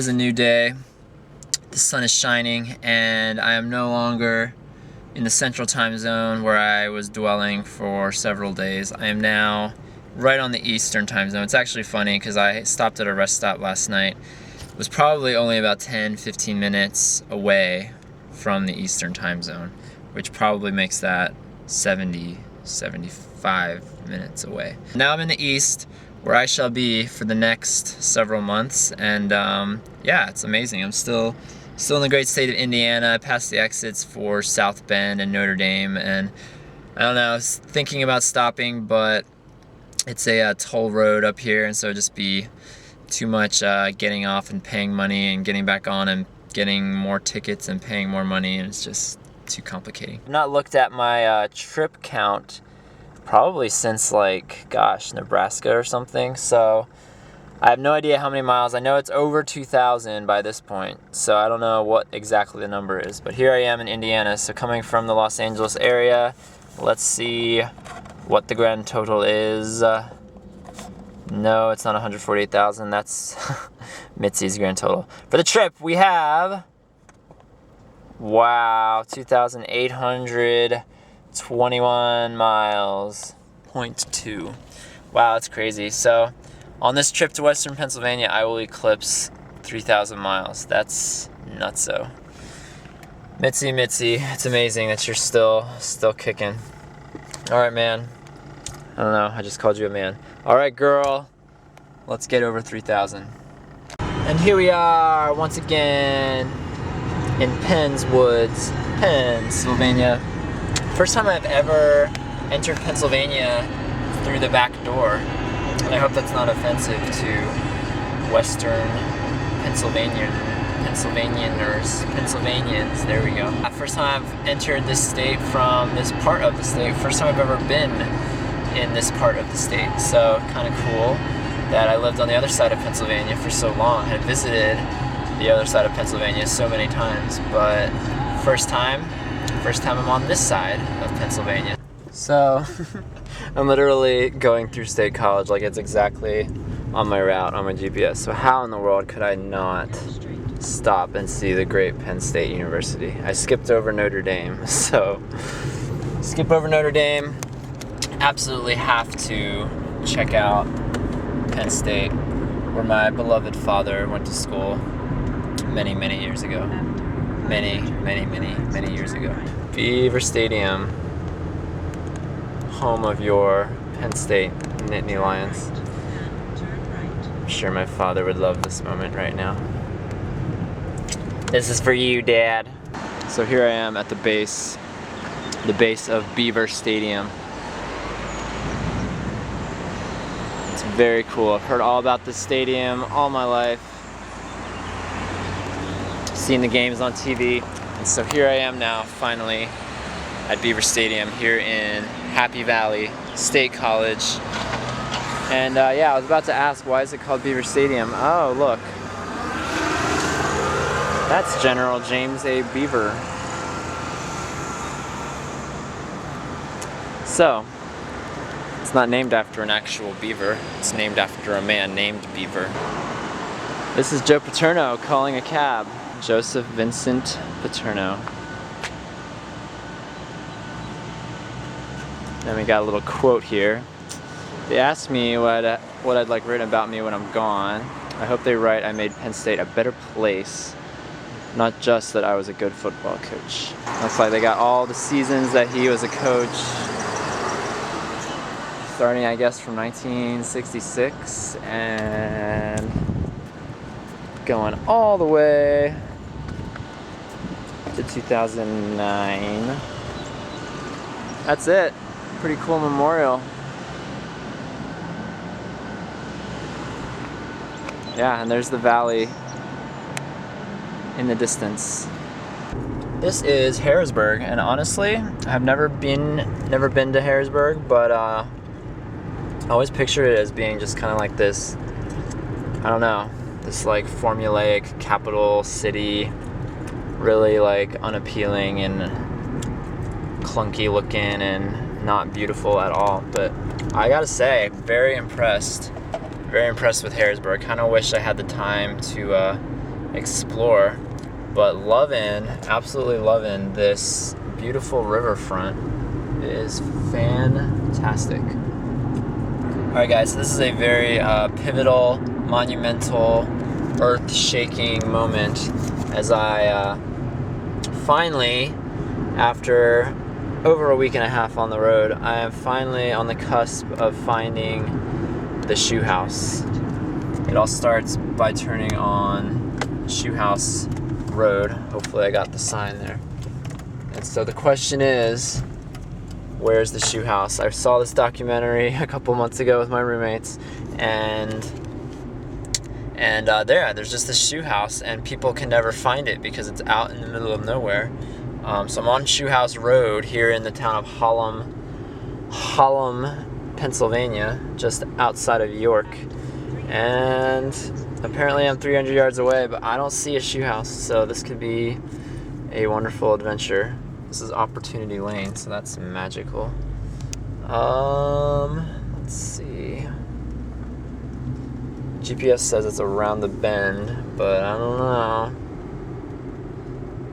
It's a new day. The sun is shining and I am no longer in the central time zone where I was dwelling for several days. I am now right on the eastern time zone. It's actually funny because I stopped at a rest stop last night. It was probably only about 10-15 minutes away from the eastern time zone, which probably makes that 70-75 minutes away. Now I'm in the east, where I shall be for the next several months, and yeah, it's amazing. I'm still in the great state of Indiana. I passed the exits for South Bend and Notre Dame, and I don't know, I was thinking about stopping, but it's a toll road up here, and so it'd just be too much getting off and paying money and getting back on and getting more tickets and paying more money, and it's just too complicating. I've not looked at my trip count probably since, like, gosh, Nebraska or something, so I have no idea how many miles. I know it's over 2,000 by this point, so I don't know what exactly the number is, but here I am in Indiana. So coming from the Los Angeles area, let's see what the grand total is. No, it's not 148,000. That's Mitzi's grand total. For the trip, we have, wow, 2,821 miles, 0.2. Wow, that's crazy. So on this trip to Western Pennsylvania, I will eclipse 3,000 miles. That's nutso. Mitzi, it's amazing that you're still kicking. All right, man. I don't know, I just called you a man. All right, girl, let's get over 3,000. And here we are once again in Penn's Woods, Pennsylvania. First time I've ever entered Pennsylvania through the back door. And I hope that's not offensive to Western Pennsylvanians, there we go. First time I've entered this state from this part of the state. First time I've ever been in this part of the state. So kind of cool that I lived on the other side of Pennsylvania for so long, had visited the other side of Pennsylvania so many times, but first time I'm on this side of Pennsylvania. So I'm literally going through State College, like it's exactly on my route on my GPS. So how in the world could I not stop and see the great Penn State University? I skipped over Notre Dame, so skip over Notre Dame. Absolutely have to check out Penn State, where my beloved father went to school many years ago. Many years ago. Beaver Stadium, home of your Penn State Nittany Lions. I'm sure my father would love this moment right now. This is for you, Dad. So here I am at the base of Beaver Stadium. It's very cool. I've heard all about this stadium all my life. Seen the games on TV. And so here I am now, finally, at Beaver Stadium here in Happy Valley State College. And yeah, I was about to ask, why is it called Beaver Stadium? Oh, look. That's General James A. Beaver. So, it's not named after an actual beaver. It's named after a man named Beaver. This is Joe Paterno calling a cab. Joseph Vincent Paterno. Then we got a little quote here. They asked me what I'd like written about me when I'm gone. I hope they write I made Penn State a better place, not just that I was a good football coach. Looks like they got all the seasons that he was a coach, starting I guess from 1966 and going all the way to 2009. That's it. Pretty cool memorial. Yeah, and there's the valley in the distance. This is Harrisburg, and honestly, I've never been to Harrisburg, but I always pictured it as being just kind of like this, I don't know, this like formulaic capital city, really like unappealing and clunky looking and not beautiful at all. But I gotta say, very impressed with Harrisburg. Kind of wish I had the time to explore. But absolutely loving this beautiful riverfront. It is fantastic. Alright guys, so this is a very pivotal, monumental, earth-shaking moment as I finally, after over a week and a half on the road, I am finally on the cusp of finding the shoe house. It all starts by turning on Shoe House Road. Hopefully I got the sign there. And so the question is, where's the shoe house? I saw this documentary a couple months ago with my roommates, and there's just this shoe house, and people can never find it because it's out in the middle of nowhere. So I'm on Shoe House Road here in the town of Hallam, Pennsylvania, just outside of York. And apparently I'm 300 yards away, but I don't see a shoe house, so this could be a wonderful adventure. This is Opportunity Lane, so that's magical. Let's see. GPS says it's around the bend, but I don't know.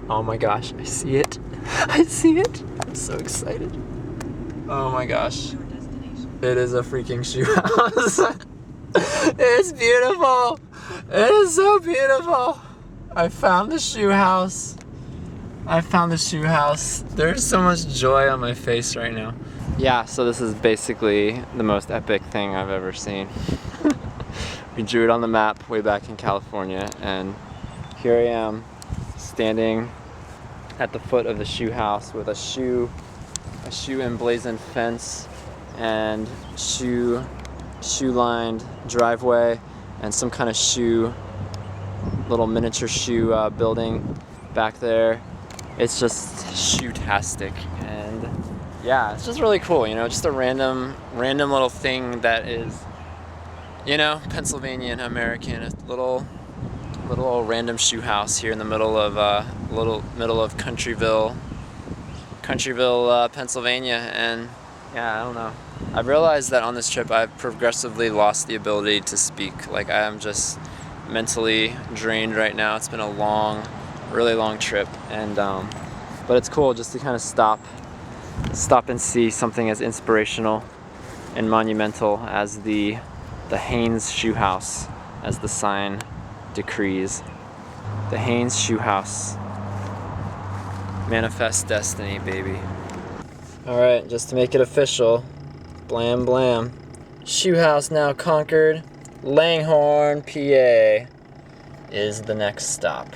Oh my gosh, I see it. I see it. I'm so excited. Oh my gosh. It is a freaking shoe house. It's beautiful. It is so beautiful. I found the shoe house. I found the shoe house. There's so much joy on my face right now. Yeah, so this is basically the most epic thing I've ever seen. We drew it on the map way back in California, and here I am standing at the foot of the shoe house with a shoe emblazoned fence and shoe-lined driveway and some kind of little miniature shoe building back there. It's just shoe-tastic, and yeah, it's just really cool, you know, just a random little thing that is, you know, Pennsylvania American, a little random shoe house here in the middle of Countryville, Pennsylvania. And yeah, I don't know. I've realized that on this trip I've progressively lost the ability to speak. Like, I am just mentally drained right now. It's been a really long trip, and but it's cool just to kind of stop and see something as inspirational and monumental as the Haynes shoe house, as the sign decrees. The Haynes shoe house. Manifest destiny, baby. Alright, just to make it official, blam blam. Shoe house now conquered. Langhorne, PA is the next stop.